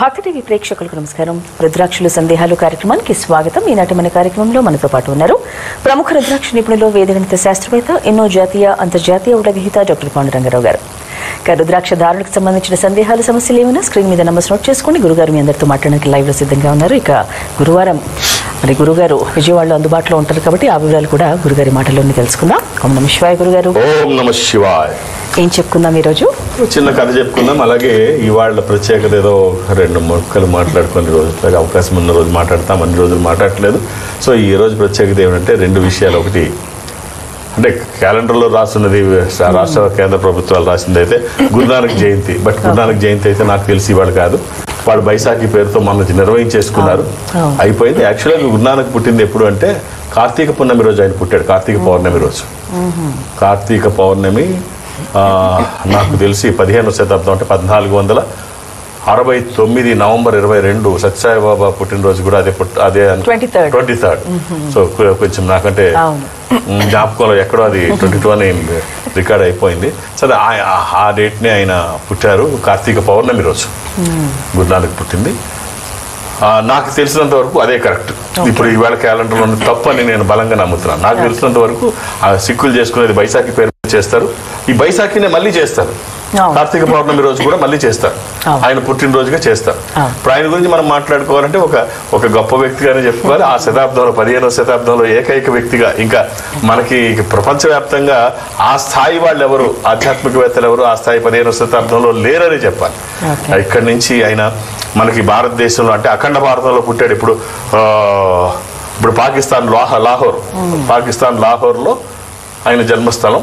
భక్తి టీవీ ప్రేక్షకులకు నమస్కారం. రుద్రాక్షలు సందేహాలు కార్యక్రమానికి స్వాగతం. ఈనాటి మన కార్యక్రమంలో మనతో పాటు ఉన్నారు ప్రముఖ రుద్రాక్ష నిపుణులు, వేదగణిత శాస్త్రవేత్త, ఎన్నో జాతీయ అంతర్జాతీయ ఉడగహిత డాక్టర్ పాండురంగారావు గారు. రుద్రాక్ష ధారణకు సంబంధించిన సందేహాలు, సమస్యలు ఏమైనా స్క్రీన్ మీద నంబర్స్ నోట్ చేసుకోండి. గురుగారు మీ అందరితో మాట్లాడడానికి లైవ్ లో సిద్ధంగా ఉన్నారు. ఇక గురువారం మరి గురుగారు విజయవాడలో అందుబాటులో ఉంటారు కాబట్టి ఆ వివరాలు కూడా గురుగారి మాటల్లోనే తెలుసుకుందాం. ఓం నమః శివాయ. గురుగారు ఓం నమః శివాయ. ఏం చెప్పుకుందాం ఈరోజు? చిన్న కథ చెప్పుకుందాం. అలాగే ఇవాళ ప్రత్యేకత ఏదో రెండు మొక్కలు మాట్లాడుకునే రోజులాగా అవకాశం ఉన్న రోజు మాట్లాడతాం, అన్ని రోజులు మాట్లాడట్లేదు. సో ఈ రోజు ప్రత్యేకత ఏమంటే రెండు విషయాలు. ఒకటి అంటే క్యాలెండర్లో రాస్తున్నది రాష్ట్ర కేంద్ర ప్రభుత్వాలు రాసింది అయితే గురునానక్ జయంతి. బట్ గురునానక్ జయంతి అయితే నాకు తెలిసి ఇవాళ కాదు, వాడు బైసాఖి పేరుతో మొన్న నిర్వహించేసుకున్నారు, అయిపోయింది. యాక్చువల్గా గురునానక్ పుట్టింది ఎప్పుడు అంటే కార్తీక పౌర్ణమి రోజు ఆయన పుట్టాడు. కార్తీక పౌర్ణమి రోజు, కార్తీక పౌర్ణమి నాకు తెలిసి 15వ శతాబ్దం అంటే 1469 నవంబర్ 22 సత్యసాయిబాబా పుట్టినరోజు కూడా అదే 23rd. సో కొంచెం నాకంటే జ్ఞాపకంలో ఎక్కడో అది 22 అని రికార్డ్ అయిపోయింది. సరే ఆ డేట్ని ఆయన పుట్టారు. కార్తీక పౌర్ణమి రోజు గురునానక్ పుట్టింది. నాకు తెలిసినంత వరకు అదే కరెక్ట్. ఇప్పుడు ఈవేళ క్యాలెండర్లో తప్పు అని నేను బలంగా నమ్ముతున్నాను. నాకు తెలిసినంత వరకు సిక్కులు చేసుకునేది బైసాఖి పేరు చేస్తారు, ఈ బైసాఖినే మళ్ళీ చేస్తారు. కార్తీక పౌర్ణమి రోజు కూడా మళ్ళీ చేస్తారు, ఆయన పుట్టినరోజుగా చేస్తారు. ఇప్పుడు ఆయన గురించి మనం మాట్లాడుకోవాలంటే ఒక గొప్ప వ్యక్తిగానే చెప్పుకోవాలి. ఆ శతాబ్దంలో 15వ శతాబ్దంలో ఏకైక వ్యక్తిగా, ఇంకా మనకి ప్రపంచవ్యాప్తంగా ఆ స్థాయి వాళ్ళు ఎవరు, ఆధ్యాత్మికవేత్తలు ఎవరు ఆ స్థాయి 15వ శతాబ్దంలో లేరని చెప్పాలి. ఇక్కడి నుంచి ఆయన మనకి భారతదేశంలో అంటే అఖండ భారతంలో పుట్టాడు. ఇప్పుడు పాకిస్తాన్ లాహోర్లో ఆయన జన్మస్థలం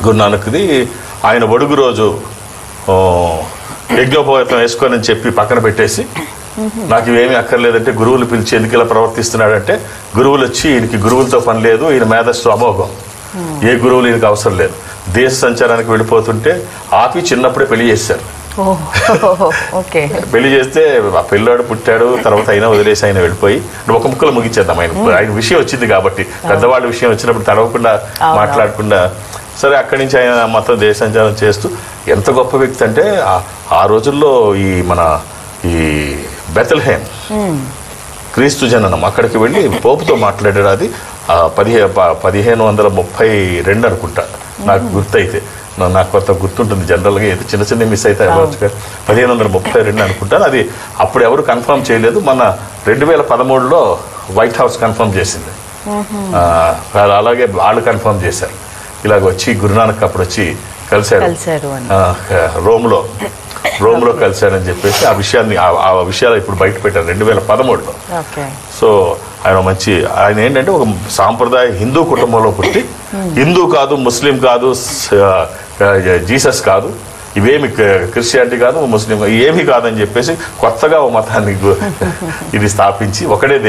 గురునానక్ది. ఆయన ఒడుగు రోజు యజ్ఞోపవేతం వేసుకోనని చెప్పి పక్కన పెట్టేసి, నాకు ఇవేమీ అక్కర్లేదంటే గురువులు పిలిచి ఎందుకు ఇలా ప్రవర్తిస్తున్నాడంటే, గురువులు వచ్చి ఈయనకి గురువులతో పని లేదు, ఈయన మేధస్సు అమోఘం, ఏ గురువులు ఈయనకి అవసరం లేదు. దేశ సంచారానికి వెళ్ళిపోతుంటే ఆపి చిన్నప్పుడే పెళ్లి చేశారు. పెళ్లి చేస్తే ఆ పిల్లాడు పుట్టాడు, తర్వాత అయినా వదిలేసి ఆయన వెళ్ళిపోయి ఒక ముక్కలు ముగించేద్దాం. ఆయన విషయం వచ్చింది కాబట్టి, పెద్దవాళ్ళ విషయం వచ్చినప్పుడు తడవకుండా మాట్లాడకుండా సరే అక్కడి నుంచి ఆయన మొత్తం దేశ సంచారం చేస్తూ ఎంత గొప్ప వ్యక్తి అంటే ఆ రోజుల్లో ఈ బెతల్హేమ్ క్రీస్తు జననం అక్కడికి వెళ్ళి పోపుతో మాట్లాడాడు. అది 1532 అనుకుంటా, నాకు గుర్తయితే. నాకు కొత్త గుర్తుంటుంది జనరల్గా, ఏదో చిన్న చిన్న మిస్ అయితే అవ్వచ్చు. 1532 అనుకుంటాను. అది అప్పుడు ఎవరు కన్ఫర్మ్ చేయలేదు. మన 2013లో వైట్ హౌస్ కన్ఫర్మ్ చేసింది, అలాగే వాళ్ళు కన్ఫర్మ్ చేశారు. ఇలాగ వచ్చి గురునానక్ అప్పుడు వచ్చి కలిశాడు రోమ్లో కలిశాడని చెప్పేసి ఆ విషయాలు ఇప్పుడు బయట పెట్టారు 2013లో. సో ఆయన ఏంటంటే ఒక సాంప్రదాయ హిందూ కుటుంబంలో పుట్టి, హిందూ కాదు, ముస్లిం కాదు, జీసస్ కాదు, ఇవేమి క్రిస్టియానిటీ కాదు, ముస్లిం ఏమీ కాదని చెప్పేసి కొత్తగా ఓ మతాన్ని ఇది స్థాపించి ఒక్కడే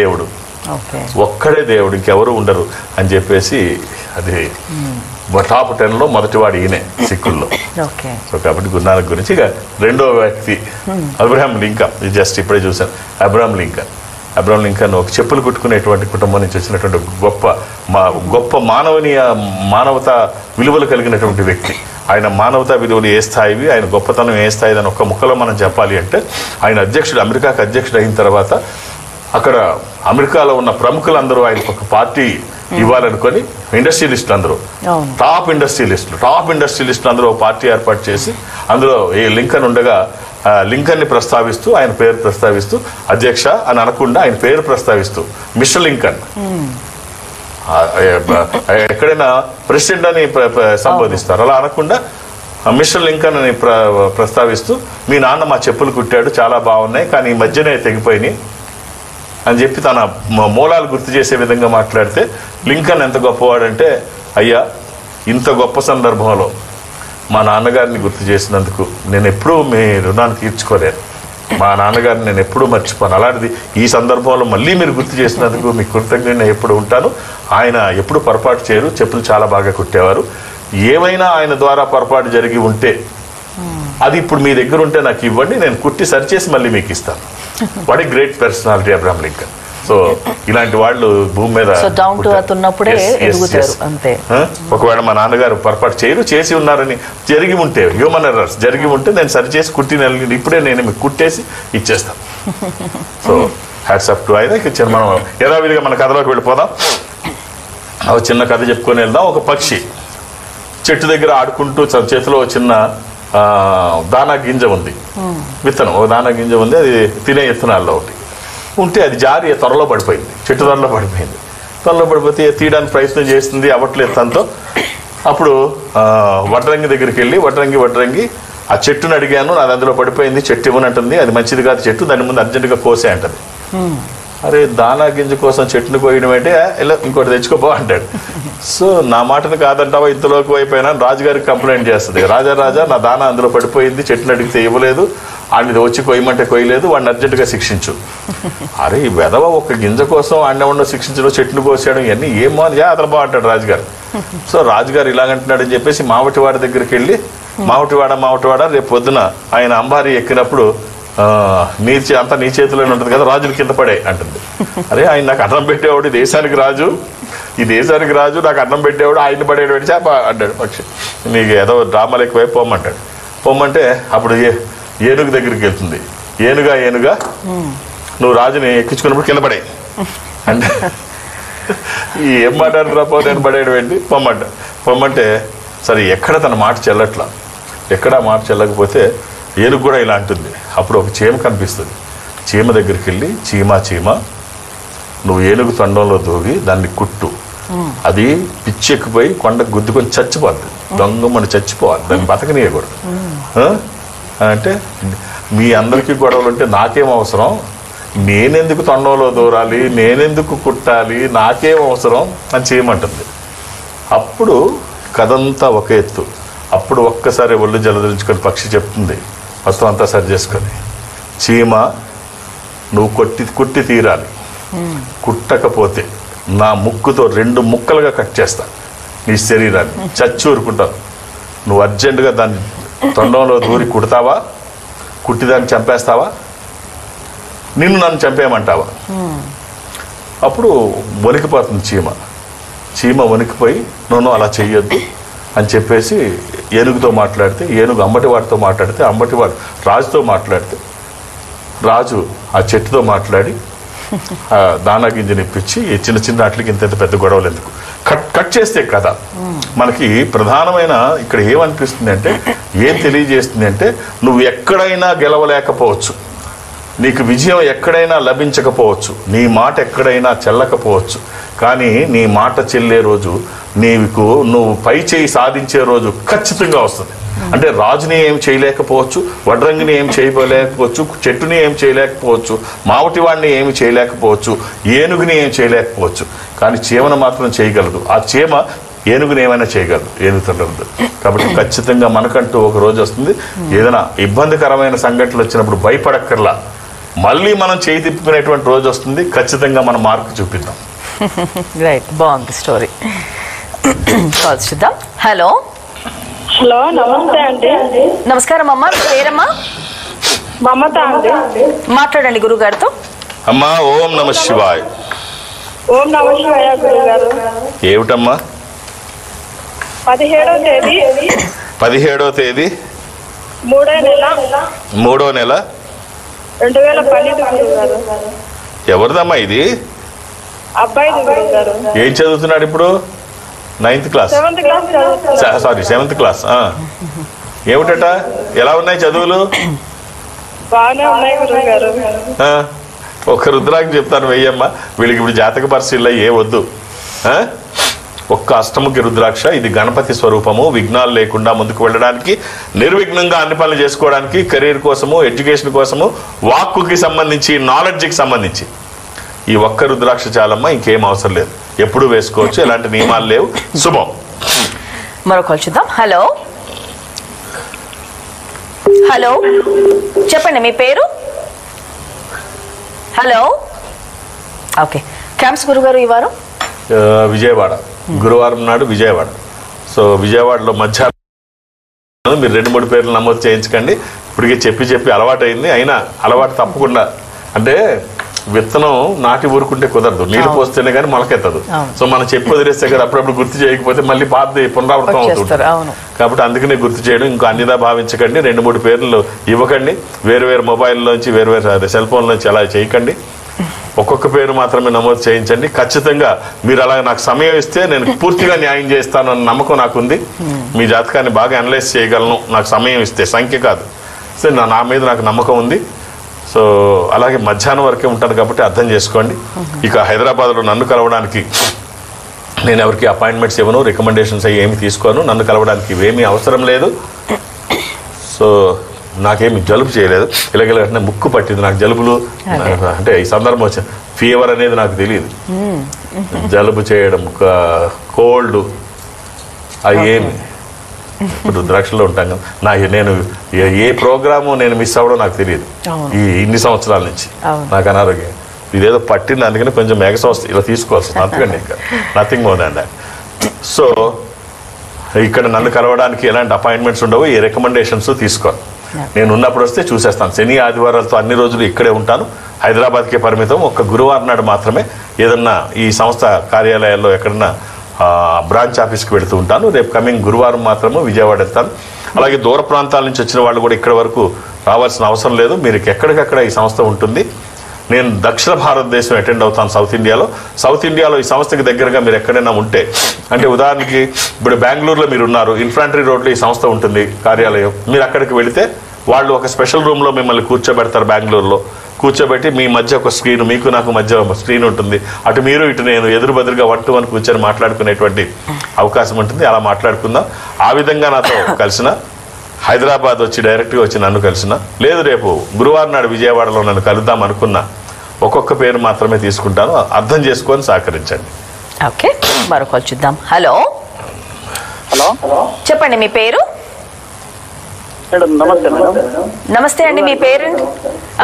దేవుడు ఇంకెవరు ఉండరు అని చెప్పేసి అది టాప్ 10లో మొదటివాడు ఈయనే సిక్కుల్లో. సో కాబట్టి గురునానక్ గురించి ఇక రెండో వ్యక్తి అబ్రహాం లింకన్. జస్ట్ ఇప్పుడే చూశాను. అబ్రహాం లింకన్ ఒక చెప్పులు కుట్టుకునేటువంటి కుటుంబం నుంచి వచ్చినటువంటి గొప్ప మానవతా విలువలు కలిగినటువంటి వ్యక్తి. ఆయన మానవతా విలువలు ఏ స్థాయివి, ఆయన గొప్పతనం ఏ స్థాయి అని ఒక్క ముక్కలో మనం చెప్పాలి అంటే, ఆయన అమెరికాకు అధ్యక్షుడు అయిన తర్వాత అక్కడ అమెరికాలో ఉన్న ప్రముఖులందరూ ఆయనకు ఒక పార్టీ ఇవ్వాలనుకొని, ఇండస్ట్రియలిస్టులు అందరూ, టాప్ ఇండస్ట్రియలిస్టులు అందరూ ఒక పార్టీ ఏర్పాటు చేసి అందులో ఈ లింకన్ ఉండగా లింకన్ ని ప్రస్తావిస్తూ, ఆయన పేరు ప్రస్తావిస్తూ, అధ్యక్ష అని అనకుండా ఆయన పేరు ప్రస్తావిస్తూ మిస్టర్ లింకన్, ఎక్కడైనా ప్రెసిడెంట్ అని సంబోధిస్తారు, అలా అనకుండా మిస్టర్ లింకన్ అని ప్రస్తావిస్తూ, మీ నాన్న మా చెప్పులు కుట్టాడు, చాలా బాగున్నాయి, కానీ ఈ మధ్యనే తెగిపోయినాయి అని చెప్పి తన మూలాలు గుర్తు చేసే విధంగా మాట్లాడితే, లింకన్ ఎంత గొప్పవాడంటే, అయ్యా ఇంత గొప్ప సందర్భంలో మా నాన్నగారిని గుర్తు చేసినందుకు నేను ఎప్పుడూ మీ రుణాన్ని తీర్చుకోలేను, మా నాన్నగారిని నేను ఎప్పుడూ మర్చిపోను, అలాంటిది ఈ సందర్భంలో మళ్ళీ మీరు గుర్తు చేసినందుకు మీకు కృతజ్ఞత ఎప్పుడు ఉంటాను. ఆయన ఎప్పుడు పొరపాటు చేయరు, చెప్పులు చాలా బాగా కుట్టేవారు, ఏమైనా ఆయన ద్వారా పొరపాటు జరిగి ఉంటే అది ఇప్పుడు మీ దగ్గర ఉంటే నాకు ఇవ్వండి, నేను కుట్టి సరిచేసి మళ్ళీ మీకు ఇస్తాను. What a great personality Abraham Lincoln. So ఇలాంటి వాళ్ళు భూమి మీద ఒకవేళ మా నాన్నగారు పొరపాటు చేసి ఉన్నారని జరిగి ఉంటే, హ్యూమన్ ఎర్రర్స్ జరిగి ఉంటే నేను సరిచేసి కుట్టిన ఇప్పుడే నేను మీకు కుట్టేసి ఇచ్చేస్తాను. సో హ్యాట్స్ అప్ టు ఆయన. మనం యథావిధిగా మన కథలోకి వెళ్ళిపోదాం. ఒక చిన్న కథ చెప్పుకొని వెళ్దాం. ఒక పక్షి చెట్టు దగ్గర ఆడుకుంటూ చేతిలో చిన్న దానా గింజ ఉంది, విత్తనం, ఒక దానా గింజ ఉంది, అది తినే విత్తనాల్లో ఒకటి ఉంటే అది జారి త్వరలో పడిపోయింది, చెట్టు త్వరలో పడిపోయింది. త్వరలో పడిపోతే తీయడానికి ప్రయత్నం చేస్తుంది, అవ్వట్లేదు తనతో. అప్పుడు వడ్రంగి దగ్గరికి వెళ్ళి వడ్రంగి ఆ చెట్టును అడిగాను, నాది అందులో పడిపోయింది, చెట్టు ఇవ్వనంటుంది, అది మంచిది కాదు చెట్టు, దాని ముందు అర్జెంటుగా కోసే అంటది. అరే దానా గింజ కోసం చెట్టును కోయడం అంటే ఇలా ఇంకోటి తెచ్చుకోపో అంటాడు. సో నా మాటను కాదంటావా, ఇంతలోకి అయిపోయినా రాజుగారికి కంప్లైంట్ చేస్తుంది. రాజా నా దానా అందులో పడిపోయింది, చెట్టును అడిగితే ఇవ్వలేదు, వాడిని వచ్చి కొయ్యమంటే కొయ్యలేదు, వాడిని అర్జెంటుగా శిక్షించు. అరే ఈ వెధవ ఒక గింజ కోసం ఆడిన శిక్షించడం, చెట్టును కోసేయడం, ఇవన్నీ ఏమో అని అతను బాగుంటాడు రాజుగారు. సో రాజుగారు ఇలాగంటున్నాడని చెప్పేసి మావటివాడి దగ్గరికి వెళ్ళి, మావటివాడ రేపు పొద్దున ఆయన అంబారీ ఎక్కినప్పుడు అంతా నీ చేతిలోనే ఉంటుంది కదా, రాజుని కింద పడే అంటుంది. అరే ఆయన నాకు అన్నం పెట్టేవాడు, దేశానికి రాజు, ఈ దేశానికి రాజు, నాకు అన్నం పెట్టేవాడు, ఆయన పడేవాడు చేప అంటాడు పక్షి. నీకు ఏదో డ్రామాలు ఎక్కువైపు పొమ్మంటాడు. పొమ్మంటే అప్పుడు ఏనుగు దగ్గరికి వెళ్తుంది. ఏనుగా నువ్వు రాజుని ఎక్కించుకున్నప్పుడు కింద పడే అంటే ఏం మాట్లాడు రాపో, నేను పడేయడం ఏంటి, పొమ్మంటే సరే ఎక్కడ తన మాట చెల్లట్లా, ఎక్కడ మాట చెల్లకపోతే ఏనుగు కూడా ఇలా అంటుంది. అప్పుడు ఒక చీమ కనిపిస్తుంది. చీమ దగ్గరికి వెళ్ళి, చీమ నువ్వు ఏనుగు తొండంలో దూగి దాన్ని కుట్టు, అది పిచ్చెక్కిపోయి కొండకు గుద్దుకొని చచ్చిపోద్ది, దొంగమని చచ్చిపోవాలి, దాన్ని బతకనీయకూడదు అంటే మీ అందరికీ గొడవలు ఉంటే నాకేం అవసరం, నేనెందుకు తొండంలో దూరాలి, నేనెందుకు కుట్టాలి, నాకేం అవసరం అని చేయమంటుంది. అప్పుడు కథంతా ఒక ఎత్తు. అప్పుడు ఒక్కసారి ఒళ్ళు జలదరించుకొని పక్షి చెప్తుంది, మొత్తం అంతా సరి చేసుకొని, చీమ నువ్వు కుట్టి తీరాలి, కుట్టకపోతే నా ముక్కుతో 2 ముక్కలుగా కట్ చేస్తా నీ శరీరాన్ని, చచ్చి ఊరుకుంటాను. నువ్వు అర్జెంటుగా దాన్ని తొండంలో దూరి కుడతావా, కుట్టిదాన్ని చంపేస్తావా, నన్ను చంపేయమంటావా. అప్పుడు వణికిపోతుంది చీమ వణికిపోయి నన్ను అలా చెయ్యొద్దు అని చెప్పేసి ఏనుగుతో మాట్లాడితే, ఏనుగు అంబటివాడితో మాట్లాడితే, అంబటివాడు రాజుతో మాట్లాడితే, రాజు ఆ చెట్టుతో మాట్లాడి ఆ దానా గింజని ఇప్పించి చిన్న వాటికి ఇంత పెద్ద గొడవలు ఎందుకు కట్ చేస్తే కదా. మనకి ప్రధానమైన ఇక్కడ ఏమనిపిస్తుంది అంటే, ఏం తెలియజేస్తుంది అంటే, నువ్వు ఎక్కడైనా గెలవలేకపోవచ్చు, నీకు విజయం ఎక్కడైనా లభించకపోవచ్చు, నీ మాట ఎక్కడైనా చెల్లకపోవచ్చు, కానీ నీ మాట చెల్లే రోజు, నువ్వు పై చేయి సాధించే రోజు ఖచ్చితంగా వస్తుంది. అంటే రాజుని ఏం చేయలేకపోవచ్చు, వడ్రంగిని ఏం చేయలేకపోవచ్చు, చెట్టుని ఏం చేయలేకపోవచ్చు, మావటివాడిని ఏమి చేయలేకపోవచ్చు, ఏనుగుని ఏం చేయలేకపోవచ్చు, కానీ చీమను మాత్రం చేయగలదు. ఆ చీమ ఏనుగుని ఏమైనా చేయగలదు, ఏనుగుతుండదు. కాబట్టి ఖచ్చితంగా మనకంటూ ఒక రోజు వస్తుంది, ఏదైనా ఇబ్బందికరమైన సంఘటనలు వచ్చినప్పుడు భయపడక్కర్లా, మళ్ళీ మనం చేయి తిప్పుకునేటువంటి రోజు వస్తుంది. ఖచ్చితంగా మన మార్పు చూపిద్దాం. రైట్, బాగుంది స్టోరీ. చూద్దాం. హలో నమస్తే అండి. నమస్కారం అమ్మా, మీ పేరమ్మా? మమత అండి. మాట్లాడండి గురువు గారితో. అమ్మా ఓం నమ శివాయ. ఓం నమ శివాయ గురుగారు. ఏమిటమ్మా? 17వ తేదీ 17వ తేదీ 3వ నెల 2012 గురుగారు. ఎవరిదమ్మా ఇది? అబ్బాయి గురుగారు. ఏం చదువుతున్నాడు ఇప్పుడు? 9th class, sorry 7th class. ఏమిటట, ఎలా ఉన్నాయి చదువులు? బాగానే ఉన్నాయి గురుగారు. ఒక రుద్రాకి చెప్తాను వెయ్యమ్మ, వీళ్ళకి ఇప్పుడు జాతక పరిశీలన ఏ వద్దు. ఒక్క అష్టముఖి రుద్రాక్ష, ఇది గణపతి స్వరూపము, విఘ్నాలు లేకుండా ముందుకు వెళ్ళడానికి, నిర్విఘ్నంగా అన్ని పనులు చేసుకోవడానికి, కెరీర్ కోసము, ఎడ్యుకేషన్ కోసము, వాక్కుకి సంబంధించి, నాలెడ్జ్కి సంబంధించి ఈ ఒక్క రుద్రాక్ష చాలమ్మా, ఇంకేం అవసరం లేదు, ఎప్పుడు వేసుకోవచ్చు, ఎలాంటి నియమాలు లేవు. శుభం. మరొక చూద్దాం. హలో హలో చెప్పండి, మీ పేరు? హలో. ఓకే, క్యాంప్స్ గురుగారు ఈ వారం విజయవాడ, గురువారం నాడు విజయవాడ. సో విజయవాడలో మధ్యాహ్నం మీరు 2-3 పేర్లు నమోదు చేయించకండి. ఇప్పటికే చెప్పి అలవాటు అయింది, అయినా అలవాటు తప్పకుండా. అంటే విత్తనం నాటి ఊరుకుంటే కుదరదు, నీరు పోస్తేనే కానీ మొలకెత్తదు. సో మనం చెప్పి వదిలేస్తే కదా అప్పుడప్పుడు గుర్తు చేయకపోతే మళ్ళీ పాతది పునరావృతం అవుతుంది. కాబట్టి అందుకనే గుర్తు చేయడం. ఇంకో అన్నిదా భావించకండి, 2-3 పేర్లు ఇవ్వకండి, వేరు మొబైల్లోంచి వేరు సెల్ ఫోన్లోంచి అలా చేయకండి. ఒక్కొక్క పేరు మాత్రమే నమోదు చేయించండి. ఖచ్చితంగా మీరు అలా నాకు సమయం ఇస్తే నేను పూర్తిగా న్యాయం చేస్తాను అన్న నమ్మకం నాకుంది. మీ జాతకాన్ని బాగా అనలైజ్ చేయగలను నాకు సమయం ఇస్తే, సంఖ్య కాదు. సో నా మీద నాకు నమ్మకం ఉంది. సో అలాగే మధ్యాహ్నం వరకే ఉంటాను కాబట్టి అర్థం చేసుకోండి. ఇక హైదరాబాద్లో నన్ను కలవడానికి నేను ఎవరికి అపాయింట్మెంట్స్ ఇవ్వను, రికమెండేషన్స్ అయ్యి ఏమి తీసుకోను. నన్ను కలవడానికి ఇవేమీ అవసరం లేదు. సో నాకేమి జలుబు చేయలేదు, ఇలాగ ముక్కు పట్టింది నాకు. జలుబులు అంటే ఈ సందర్భం వచ్చి ఫీవర్ అనేది నాకు తెలియదు. జలుబు చేయడం, కోల్డ్ అవి ఏమి ఇప్పుడు రుద్రాక్షలో ఉంటాం కదా. నేను ఏ ప్రోగ్రాము నేను మిస్ అవ్వడం నాకు తెలియదు ఈ ఇన్ని సంవత్సరాల నుంచి. నాకు అనారోగ్యం ఇదేదో పట్టింది, అందుకని కొంచెం మెగసోస్ ఇలా తీసుకోవాల్సి అంతకండి, ఇంకా nothing more than that. So ఇక్కడ నన్ను కలవడానికి ఎలాంటి అపాయింట్మెంట్స్ ఉండవు, ఏ రికమెండేషన్స్ తీసుకోను. నేను ఉన్నప్పుడు వస్తే చూసేస్తాను. శని ఆదివారాలతో అన్ని రోజులు ఇక్కడే ఉంటాను. హైదరాబాద్కే పరిమితం. ఒక్క గురువారం నాడు మాత్రమే ఏదన్నా ఈ సంస్థ కార్యాలయాల్లో ఎక్కడన్నా బ్రాంచ్ ఆఫీస్కి వెళుతూ ఉంటాను. రేపు కమింగ్ గురువారం మాత్రమే విజయవాడ వెళ్తాను. అలాగే దూర ప్రాంతాల నుంచి వచ్చిన వాళ్ళు కూడా ఇక్కడ వరకు రావాల్సిన అవసరం లేదు. మీరు ఎక్కడికక్కడ ఈ సంస్థ ఉంటుంది. నేను దక్షిణ భారతదేశం అటెండ్ అవుతాను. సౌత్ ఇండియాలో ఈ సంస్థకి దగ్గరగా మీరు ఎక్కడైనా ఉంటే, అంటే ఉదాహరణకి ఇప్పుడు బెంగళూరులో మీరు ఉన్నారు, ఇన్ఫాంట్రీ రోడ్లో ఈ సంస్థ ఉంటుంది కార్యాలయం. మీరు అక్కడికి వెళితే వాళ్ళు ఒక స్పెషల్ రూమ్లో మిమ్మల్ని కూర్చోబెడతారు. బెంగళూరులో కూర్చోబెట్టి మీ మధ్య ఒక స్క్రీన్, మీకు నాకు మధ్య ఒక స్క్రీన్ ఉంటుంది. అటు మీరు ఇటు నేను ఎదురు బదురుగా 1-to-1 కూర్చొని మాట్లాడుకునేటువంటి అవకాశం ఉంటుంది. అలా మాట్లాడుకుందాం. ఆ విధంగా నాతో కలిసిన, హైదరాబాద్ వచ్చి డైరెక్ట్గా వచ్చి నన్ను కలిసిన, లేదు రేపు గురువారం నాడు విజయవాడలో నన్ను కలుద్దాం అనుకున్నా, ఒక్కొక్క పేరు మాత్రమే తీసుకుంటాను. అర్థం చేసుకొని సహకరించండి. ఓకే, మరొక చూద్దాం. హలో హలో, చెప్పండి మీ పేరు. నమస్తే మేడం. నమస్తే అండి, మీ పేరు.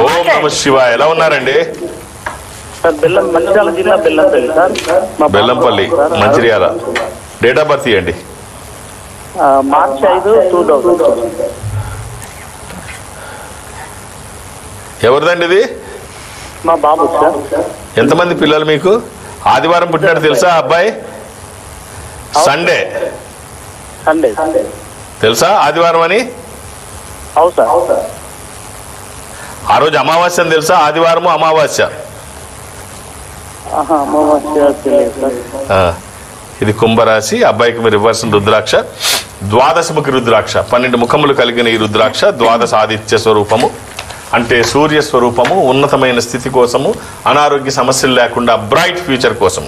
ఓం నమ శివాయ. ఎలా ఉన్నారండి? మంచిర్యాల జిల్లా Bellampalli sir. Bellampalli, Mancherial. Date of birth ఇవ్వండి. మార్చ్ 5, 2000. ఎవరిదండి ఇది? మా బాబు సార్. ఎంతమంది పిల్లలు మీకు? ఆదివారం పుట్టినాడు తెలుసా అబ్బాయి? సండే తెలుసా ఆదివారం అని? అవు సార్. ఆ రోజు అమావాస్య అని తెలుసా? ఆదివారము అమావాస్య. ఇది కుంభరాశి. అబ్బాయికి మీరు ఇవ్వాల్సిన రుద్రాక్ష ద్వాదశముఖి రుద్రాక్ష. 12 ముఖములు కలిగిన ఈ రుద్రాక్ష ద్వాదశ ఆదిత్య స్వరూపము, అంటే సూర్య స్వరూపము. ఉన్నతమైన స్థితి కోసము, అనారోగ్య సమస్యలు లేకుండా బ్రైట్ ఫ్యూచర్ కోసం.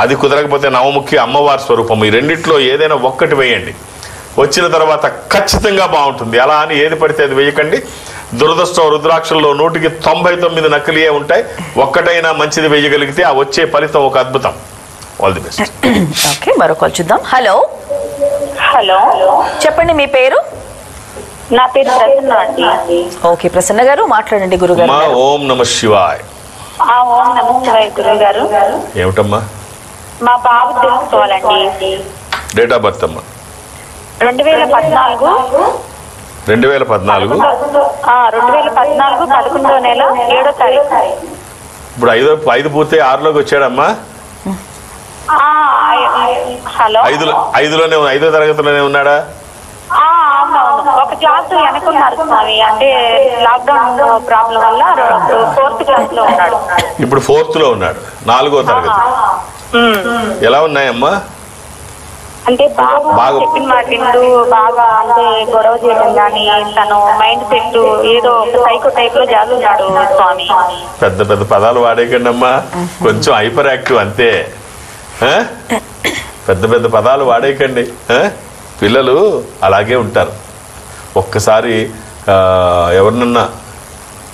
అది కుదరకపోతే నవముఖి అమ్మవారి స్వరూపము. ఈ రెండిట్లో ఏదైనా ఒక్కటి వేయండి. వచ్చిన తర్వాత ఖచ్చితంగా బాగుంటుంది. అలా అని ఏది పడితే అది వేయకండి. దురదృష్టం, రుద్రాక్షల్లో 100కి 99 నకిలీయే ఉంటాయి. ఒక్కటైనా మంచిది వేయగలిగితే ఆ వచ్చే ఫలితం ఒక అద్భుతం. All the best. ఓకే, మరొక చూద్దాం. హలో హలో, చెప్పండి మీ పేరు. నా పేరు ప్రసన్న అండి. ఓకే, ప్రసన్న గారు మాట్లాడండి. గురుగారు. ఓం నమ శివాయ. ఓం నమ శివాయ గురువు గారు. ఏమిటమ్మా? మా బాబు తెలుసుకోవాలండి. డేట్ ఆఫ్ బర్త్ అమ్మా? 2014. 2014. 2014 11వ నెల 7వ తారీఖు. ఇప్పుడు 5 పూర్తి 6లోకి వచ్చాడమ్మా. హలో, 5లోనే 5వ తరగతిలోనే ఉన్నాడా? అవునవును, ఒక క్లాస్ వెనకున్నారు స్వామి. అంటే లాక్డౌన్ ప్రాబ్లం వల్ల 4th క్లాస్ లో ఉన్నాడు. ఇప్పుడు 4th లో ఉన్నాడు, 4వ తరగతి. ఎలా ఉన్నాయమ్మా? అంటే బాగా చెప్పిన మాట వింటూ బాగా, అంటే గొడవ చేయడం కానీ, తను మైండ్ సెట్ ఏదో సైకో టైప్ లో చేస్తున్నాడు స్వామి. పెద్ద పెద్ద పదాలు వాడేకండి అమ్మా, కొంచెం హైపర్ యాక్టివ్ అంతే. పెద్ద పెద్ద పదాలు వాడేయకండి. పిల్లలు అలాగే ఉంటారు. ఒక్కసారి ఎవరినన్నా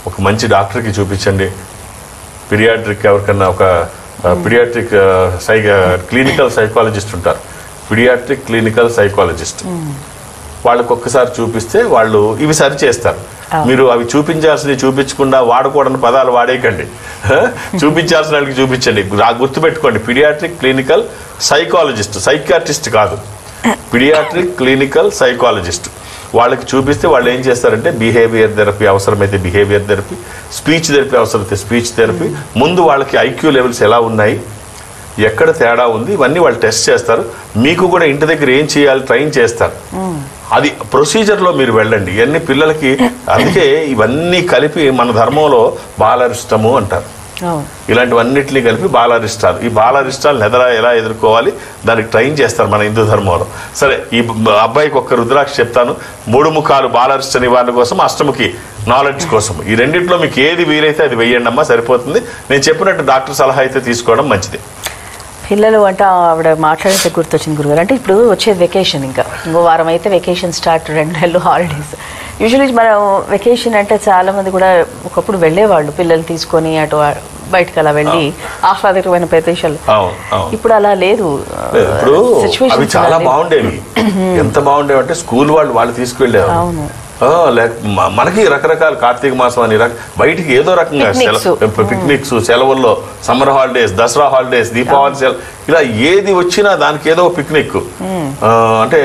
ఒక మంచి డాక్టర్కి చూపించండి. పీడియాట్రిక్ ఎవరికన్నా ఒక పీడియాట్రిక్ క్లినికల్ సైకాలజిస్ట్ ఉంటారు. పీడియాట్రిక్ క్లినికల్ సైకాలజిస్ట్ వాళ్ళకి ఒక్కసారి చూపిస్తే వాళ్ళు ఇవి సరి చేస్తారు. మీరు అవి చూపించాల్సినవి చూపించకుండా వాడకూడని పదాలు వాడేయకండి. చూపించాల్సిన వాళ్ళకి చూపించండి. గుర్తుపెట్టుకోండి, పీడియాట్రిక్ క్లినికల్ సైకాలజిస్ట్, సైకియాట్రిస్ట్ కాదు, పీడియాట్రిక్ క్లినికల్ సైకాలజిస్ట్. వాళ్ళకి చూపిస్తే వాళ్ళు ఏం చేస్తారంటే బిహేవియర్ థెరపీ అవసరమైతే బిహేవియర్ థెరపీ, స్పీచ్ థెరపీ అవసరమైతే స్పీచ్ థెరపీ, ముందు వాళ్ళకి ఐక్యూ లెవెల్స్ ఎలా ఉన్నాయి, ఎక్కడ తేడా ఉంది, ఇవన్నీ వాళ్ళు టెస్ట్ చేస్తారు. మీకు కూడా ఇంటి దగ్గర ఏం చేయాలి ట్రైన్ చేస్తారు. అది ప్రొసీజర్లో మీరు వెళ్ళండి. ఇవన్నీ పిల్లలకి, అందుకే ఇవన్నీ కలిపి మన ధర్మంలో బాలారిష్టము అంటారు. ఇలాంటివన్నిటిని కలిపి బాలారిష్టాలు. ఈ బాలారిష్టాలను ఎలా ఎదుర్కోవాలి దానికి ట్రైన్ చేస్తారు మన హిందూ ధర్మంలో. సరే, ఈ అబ్బాయికి ఒక్క రుద్రాక్ష చెప్తాను. 3 ముఖాలు బాలారిష్ట నివారణ కోసం, అష్టముఖి నాలెడ్జ్ కోసం. ఈ రెండింటిలో మీకు ఏది వీలైతే అది వెయ్యండి అమ్మా, సరిపోతుంది. నేను చెప్పినట్టు డాక్టర్ సలహా అయితే తీసుకోవడం మంచిది. పిల్లలు అంటే ఆవిడ మాట్లాడితే గుర్తొచ్చింది గురుగారు. అంటే ఇప్పుడు వచ్చేది వెకేషన్, ఇంకా ఇంకో వారం అయితే వెకేషన్ స్టార్ట్, 2 నెలలు హాలిడేస్. యూజువల్లీ మనం వెకేషన్ అంటే చాలా మంది కూడా ఒకప్పుడు వెళ్ళేవాళ్ళు పిల్లలు తీసుకొని అటు బయటకు అలా వెళ్ళి ఆహ్లాదకరమైన ప్రదేశాలు. ఇప్పుడు అలా లేదు. ఇప్పుడు అవి చాలా బాగుండేవి. ఎంత బాగుండేవి అంటే స్కూల్ వాళ్ళు తీసుకువెళ్ళేవారు. అవును, మనకి రకరకాల కార్తీక మాసం అని బయటికి ఏదో రకంగా పిక్నిక్స్, సెలవుల్లో, summer holidays, Dasara holidays, Deepavali సెలవు, ఇలా ఏది వచ్చినా దానికి ఏదో పిక్నిక్. అంటే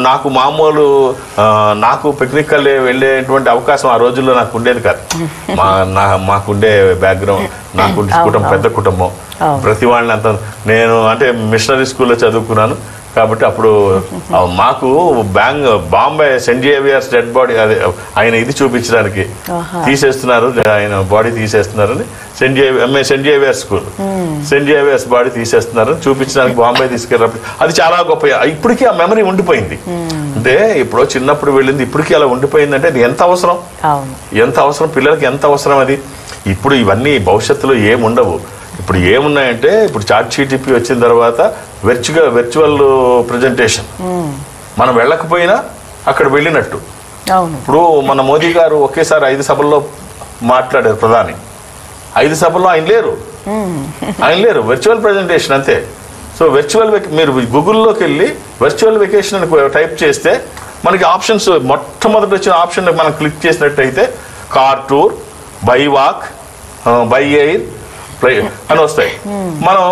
నాకు పిక్నిక్ వెళ్ళేటువంటి అవకాశం ఆ రోజుల్లో నాకు ఉండేది కాదు. మాకుండే బ్యాక్గ్రౌండ్, నాకు పెద్ద కుటుంబం, ప్రతి వాళ్ళని అంత, నేను అంటే మిషనరీ స్కూల్లో చదువుకున్నాను కాబట్టి అప్పుడు మాకు Bombay Saint Xavier's dead body, అదే ఆయన ఇది చూపించడానికి తీసేస్తున్నారు, ఆయన బాడీ తీసేస్తున్నారని Saint Xavier's school, Saint Xavier's body తీసేస్తున్నారని చూపించడానికి బాంబే తీసుకెళ్ళినప్పుడు అది చాలా గొప్ప. ఇప్పటికీ ఆ మెమరీ ఉండిపోయింది. అంటే ఇప్పుడు చిన్నప్పుడు వెళ్ళింది ఇప్పటికీ అలా ఉండిపోయింది. అంటే అది ఎంత అవసరం పిల్లలకి, ఎంత అవసరం అది. ఇప్పుడు ఇవన్నీ భవిష్యత్తులో ఏముండవు. ఇప్పుడు ఏమున్నాయంటే, ఇప్పుడు ChatGPT వచ్చిన తర్వాత వెర్చువల్ ప్రజెంటేషన్, మనం వెళ్ళకపోయినా అక్కడ వెళ్ళినట్టు. ఇప్పుడు మన మోదీ గారు ఒకేసారి 5 సభల్లో మాట్లాడారు. ప్రధాని 5 సభల్లో ఆయన లేరు, వెర్చువల్ ప్రజెంటేషన్ అంతే. సో మీరు గూగుల్లోకి వెళ్ళి వెర్చువల్ వెకేషన్ అని టైప్ చేస్తే మనకి ఆప్షన్స్, మొట్టమొదటి వచ్చిన ఆప్షన్ మనం క్లిక్ చేసినట్టయితే car tour, by walk, by air అని వస్తాయి. మనం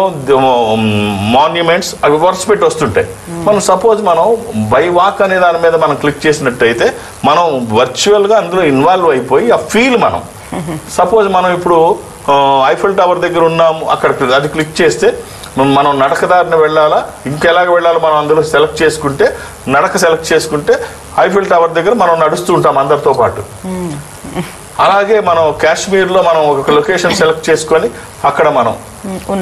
మాన్యుమెంట్స్ అవి వరుస పెట్టి వస్తుంటాయి. మనం సపోజ్ మనం బై వాక్ అనే దాని మీద మనం క్లిక్ చేసినట్టయితే మనం వర్చువల్గా అందులో ఇన్వాల్వ్ అయిపోయి ఆ ఫీల్ మనం, సపోజ్ మనం ఇప్పుడు ఐఫిల్ టవర్ దగ్గర ఉన్నాము, అక్కడ అది క్లిక్ చేస్తే మనం నడకదారిని వెళ్ళాలా, ఇంకెలాగ వెళ్ళాలో మనం అందులో సెలెక్ట్ చేసుకుంటే, నడక సెలెక్ట్ చేసుకుంటే ఐఫిల్ టవర్ దగ్గర మనం నడుస్తూ ఉంటాం అందరితో పాటు. అలాగే మనం కాశ్మీర్లో మనం ఒక లొకేషన్ సెలెక్ట్ చేసుకొని అక్కడ మనం,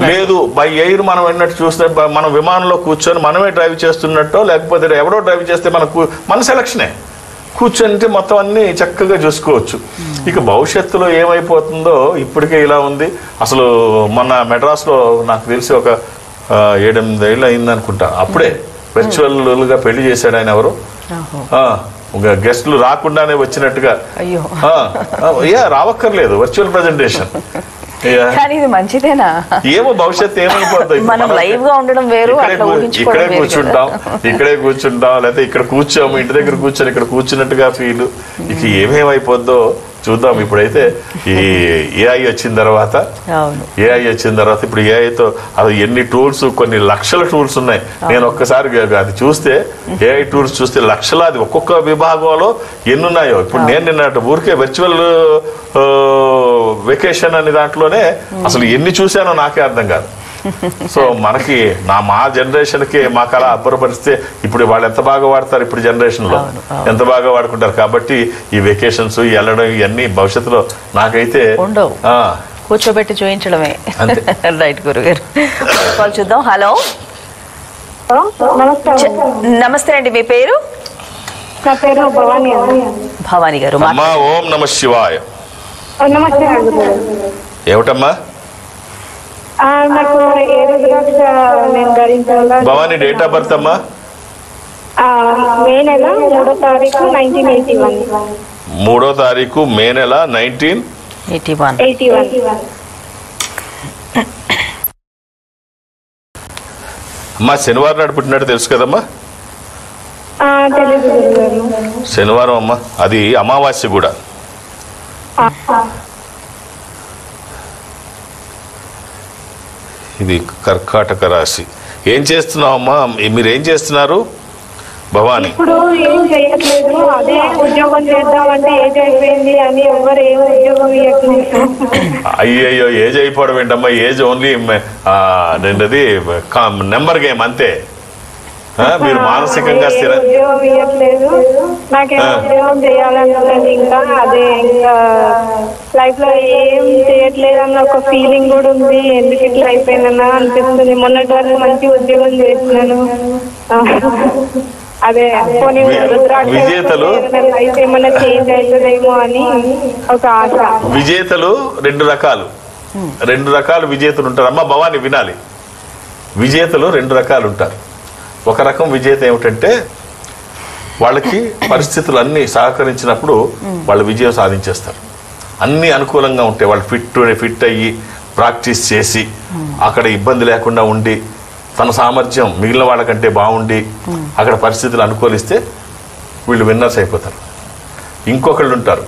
లేదు బై ఎయిర్ మనం వెళ్ళినట్టు చూస్తే మనం విమానంలో కూర్చొని మనమే డ్రైవ్ చేస్తున్నట్టో, లేకపోతే ఎవరో డ్రైవ్ చేస్తే మన సెలక్షనే కూర్చొని మొత్తం అన్ని చక్కగా చూసుకోవచ్చు. ఇక భవిష్యత్తులో ఏమైపోతుందో ఇప్పటికే ఇలా ఉంది. అసలు మొన్న మెడ్రాస్లో నాకు తెలిసి ఒక 7-8 ఏళ్ళు అయిందనుకుంటా, అప్పుడే వర్చువల్గా పెళ్లి చేశాడు ఆయన. ఎవరు గెస్ట్లు రాకుండానే వచ్చినట్టుగా, రావక్కర్లేదు, వర్చువల్ ప్రజెంటేషన్. మంచిదేనా ఏమో భవిష్యత్తు ఏమైపోతుంది. ఇక్కడే కూర్చుంటాం, లేకపోతే ఇక్కడ కూర్చోము, ఇంటి దగ్గర కూర్చొని ఇక్కడ కూర్చున్నట్టుగా ఫీల్. ఇక ఏమేమైపోద్దో చూద్దాం. ఇప్పుడైతే ఈ ఏఐ వచ్చిన తర్వాత ఇప్పుడు ఏఐతో అది ఎన్ని టూల్స్, కొన్ని లక్షల టూల్స్ ఉన్నాయి. నేను ఒక్కసారి అది చూస్తే, ఏఐ టూల్స్ చూస్తే లక్షలాది, ఒక్కొక్క విభాగంలో ఎన్నున్నాయో. ఇప్పుడు నేను నిన్నట్టు ఊరికే వెర్చువల్ వెకేషన్ అనే దాంట్లోనే అసలు ఎన్ని చూశానో నాకే అర్థం కాదు. సో మనకి మా జనరేషన్కి మాకు అలా అబ్బురపరిస్తే ఇప్పుడు వాళ్ళు ఎంత బాగా వాడతారు, ఇప్పుడు జనరేషన్లో ఎంత బాగా వాడుకుంటారు. కాబట్టి ఈ వెకేషన్స్, వెళ్ళడం, ఇవన్నీ భవిష్యత్తులో నాకైతే కూర్చోబెట్టి చూపించడమే. రైట్ గురుగారు, కాల్ చూద్దాం. హలో, నమస్తే అండి, మీ పేరు? నా పేరు భవానీ. భవానీ గారు, ఓం నమ శివాయ. నమస్తే. ఏమిటమ్మా? నాకు నేను ధరించాలా. భవానీ, డేట్ ఆఫ్ బర్త్ అమ్మా? మే నెల 3వ తారీఖు 1981. 3వ తారీఖు మే నెల 1981. అమ్మా, శనివారం నాడు పుట్టినట్టు తెలుసు కదమ్మా? శనివారం అమ్మా, అది అమావాస్య కూడా. ఇది కర్కాటక రాశి. ఏం చేస్తున్నావు అమ్మా? మీరేం చేస్తున్నారు? భవానీ ఇప్పుడు ఏం చేయట్లేదు, అదే ఉద్యోగం చేద్దామంటే ఏజ్ అయిపోయింది అని ఎవరు ఏం ఉద్యోగం ఇవ్వట్లేదు. అయ్యయ్యో ఏజ్ అయిపోవడం ఏంటమ్మా, ఏజ్ ఓన్లీ రెండది నెంబర్ గేమ్ అంతే. మీరు మానసికంగా స్థిర ఉద్యోగం ఇవ్వట్లేదు, నాకేం ఉద్యోగం చేయాలనుకుంటుంది. ఇంకా అదే ఇంకా లైఫ్ లో ఏం చేయట్లేదు అన్న ఒక ఫీలింగ్ కూడా ఉంది. ఎందుకు ఇట్లా అయిపోయిందన్నా అనిపిస్తుంది. మొన్నటి వరకు మంచి ఉద్యోగం చేస్తున్నాను. అదే కొన్ని విజేతలు లైఫ్ ఏమన్నా చేంజ్ అవుతుందేమో అని ఒక ఆశ. విజేతలు రెండు రకాలు విజేతలు ఉంటారు. అమ్మ భవాని వినాలి, విజేతలు రెండు రకాలు ఉంటారు. ఒక రకం విజేత ఏమిటంటే వాళ్ళకి పరిస్థితులు అన్నీ సహకరించినప్పుడు వాళ్ళు విజయం సాధించేస్తారు. అన్నీ అనుకూలంగా ఉంటాయి, వాళ్ళు ఫిట్ అయ్యి ప్రాక్టీస్ చేసి అక్కడ ఇబ్బంది లేకుండా ఉండి తన సామర్థ్యం మిగిలిన వాళ్ళకంటే బాగుండి అక్కడ పరిస్థితులు అనుకూలిస్తే వీళ్ళు విన్నర్స్ అయిపోతారు. ఇంకొకళ్ళు ఉంటారు,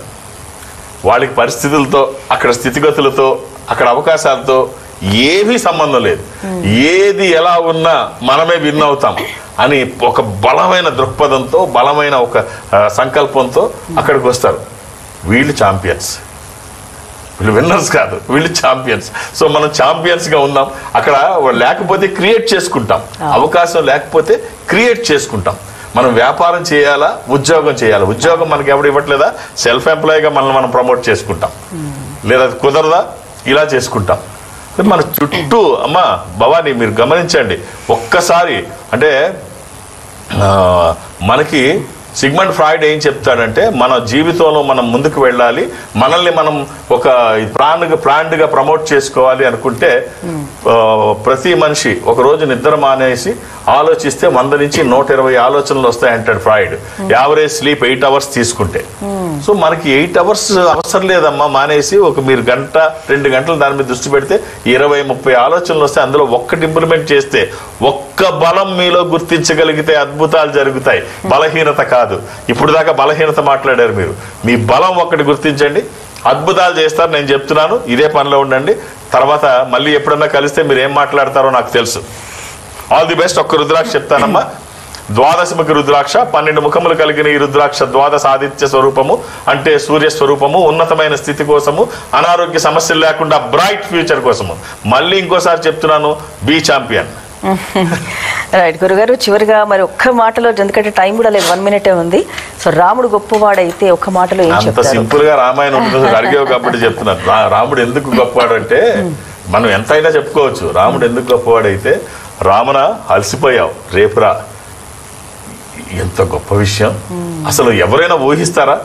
వాళ్ళకి పరిస్థితులతో అక్కడ స్థితిగతులతో అక్కడ అవకాశాలతో ఏమీ సంబంధం లేదు, ఏది ఎలా ఉన్నా మనమే విన్ అవుతాం అని ఒక బలమైన దృక్పథంతో బలమైన ఒక సంకల్పంతో అక్కడికి వస్తారు. వీళ్ళు ఛాంపియన్స్, వీళ్ళు విన్నర్స్ కాదు, వీళ్ళు ఛాంపియన్స్. సో మనం ఛాంపియన్స్గా ఉందాం. అక్కడ లేకపోతే క్రియేట్ చేసుకుంటాం, అవకాశం లేకపోతే క్రియేట్ చేసుకుంటాం. మనం వ్యాపారం చేయాలా, ఉద్యోగం చేయాలా? ఉద్యోగం మనకి ఎవరు ఇవ్వట్లేదా, సెల్ఫ్ ఎంప్లాయీగా మనం ప్రమోట్ చేసుకుంటాం. లేదా కుదరదా, ఇలా చేసుకుంటాం. మన చుట్టూ అమ్మ భవానీ మీరు గమనించండి ఒక్కసారి. అంటే మనకి సిగ్మండ్ ఫ్రాయిడ్ ఏం చెప్తాడంటే మన జీవితంలో మనం ముందుకు వెళ్ళాలి, మనల్ని మనం ఒక బ్రాండ్గా ప్రమోట్ చేసుకోవాలి అనుకుంటే ప్రతి మనిషి ఒక రోజు నిద్ర మానేసి ఆలోచిస్తే 100 నుంచి 120 ఆలోచనలు వస్తాయంటాడు ఫ్రాయిడ్. యావరేజ్ స్లీప్ 8 hours తీసుకుంటే. సో మనకి 8 hours అవసరం లేదమ్మా, మానేసి మీరు 1-2 గంటలు దాని మీద దృష్టి పెడితే 20-30 ఆలోచనలు వస్తాయి. అందులో ఒక్కటి ఇంప్లిమెంట్ చేస్తే, ఒక్క బలం మీలో గుర్తించగలిగితే అద్భుతాలు జరుగుతాయి. బలహీనత కాదు. ఇప్పుడు దాకా బలహీనత మాట్లాడారు మీరు. మీ బలం ఒక్కటి గుర్తించండి, అద్భుతాలు చేస్తారు. నేను చెప్తున్నాను, ఇదే పనిలో ఉండండి. తర్వాత మళ్ళీ ఎప్పుడన్నా కలిస్తే మీరు ఏం మాట్లాడతారో నాకు తెలుసు. All the best. ఒక్క రుద్రాక్ష చెప్తానమ్మా. ద్వాదశముఖి రుద్రాక్ష, 12 ముఖములు కలిగిన ఈ రుద్రాక్ష ద్వాదశ ఆదిత్య స్వరూపము, అంటే సూర్య స్వరూపము, ఉన్నతమైన స్థితి కోసము, అనారోగ్య సమస్యలు లేకుండా బ్రైట్ ఫ్యూచర్ కోసము. మళ్ళీ ఇంకోసారి చెప్తున్నాను, బీ ఛాంపియన్. రైట్ గురుగారు, చివరిగా మరి ఒక్క మాటలో, ఎందుకంటే టైం కూడా లేదు, 1 minute ఉంది. సో రాముడు గొప్పవాడైతే ఒక్క మాటలో ఏం చెప్తారు? అంత సింపుల్ గా రామాయణం ఉంటుంది, అడిగేవి కాబట్టి చెప్తున్నాను. రాముడు ఎందుకు గొప్పవాడంటే మనం ఎంతైనా చెప్పుకోవచ్చు. రాముడు ఎందుకు గొప్పవాడైతే, రామన అలసిపోయావు రేపురా, ఎంత గొప్ప విషయం. అసలు ఎవరైనా ఊహిస్తారా?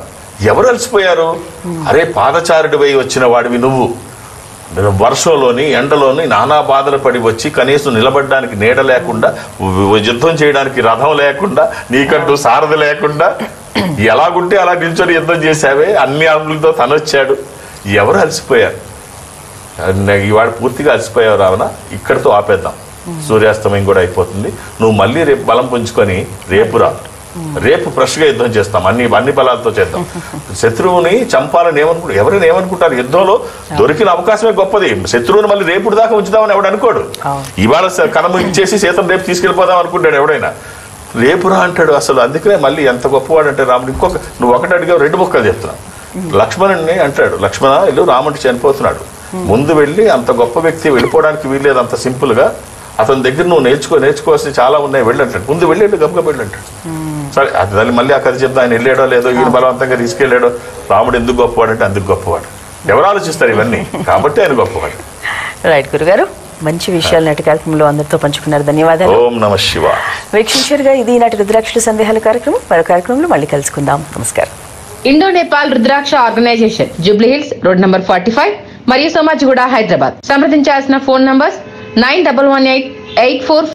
ఎవరు అలసిపోయారు? అరే పాదచారుడివై వచ్చిన వాడివి నువ్వు, వర్షంలోని ఎండలోని నానా బాధలు పడి వచ్చి కనీసం నిలబడడానికి నీడ లేకుండా, యుద్ధం చేయడానికి రథం లేకుండా, నీకంటూ సారథి లేకుండా ఎలాగుంటే అలా నిల్చొని యుద్ధం చేశావే, అన్ని ఆంగ్లతో తనొచ్చాడు. ఎవరు అలసిపోయారు? ఇవాడు పూర్తిగా అలసిపోయావు రావణ, ఇక్కడితో ఆపేద్దాం, సూర్యాస్తమయం కూడా అయిపోతుంది. నువ్వు మళ్ళీ రేపు బలం పుంజుకొని రేపురా, రేపు ఫ్రెష్గా యుద్ధం చేస్తాం, అన్ని బలాలతో చేద్దాం. శత్రువుని చంపాలని ఎవరైనా ఏమనుకుంటారు? యుద్ధంలో దొరికిన అవకాశమే గొప్పది. శత్రువుని మళ్ళీ రేపుడు దాకా ఉంచుదామని ఎవడు అనుకోడు. ఇవాళ కనుమ ఇచ్చేసి సీతను రేపు తీసుకెళ్ళిపోదాం అనుకుంటాడు ఎవడైనా. రేపురా అంటాడు. అసలు అందుకనే మళ్ళీ ఎంత గొప్పవాడు అంటే రాముడు. నువ్వు ఒకటి అడిగావు, 2 ముక్కలు చెప్తున్నావు. లక్ష్మణుడిని అంటాడు, లక్ష్మణ ఇల్లు రాముడు చనిపోతున్నాడు, ముందు వెళ్ళి, అంత గొప్ప వ్యక్తి వెళ్ళిపోవడానికి వీల్లేదు అంత సింపుల్ గా, అతని దగ్గర నువ్వు నేర్చుకోవాల్సి చాలా ఉన్నాయి, వెళ్ళంటాడు. ముందు వెళ్ళాడు, గబగబ వెళ్ళంటాడు. సరే అది మళ్ళీ ఆ కథ చెప్తా, ఆయన వెళ్ళాడో లేదో, ఈయన బలవంతంగా తీసుకెళ్ళాడో. రాముడు ఎందుకు గొప్పవాడు అంటే అందుకు గొప్పవాడు. ఎవరు ఆలోచిస్తారు ఇవన్నీ, కాబట్టి ఆయన గొప్పవాడు. రైట్ గురుగారు, మంచి విషయాలు నాటి కార్యక్రమంలో అందరితో పంచుకున్నారు. ధన్యవాదాలు. ఓం నమః శివాయ. వీక్షించారుగా, ఇది ఈనాటి రుద్రాక్షల సందేహాల కార్యక్రమం. మరో కార్యక్రమంలో మళ్ళీ కలుసుకుందాం. నమస్కారం. Indo Nepal Rudraksha organisation, Jubilee Hills road number 45 మరియు సోమాజిగూడ, హైదరాబాద్. సంప్రదించాల్సిన ఫోన్ నంబర్స్ 911884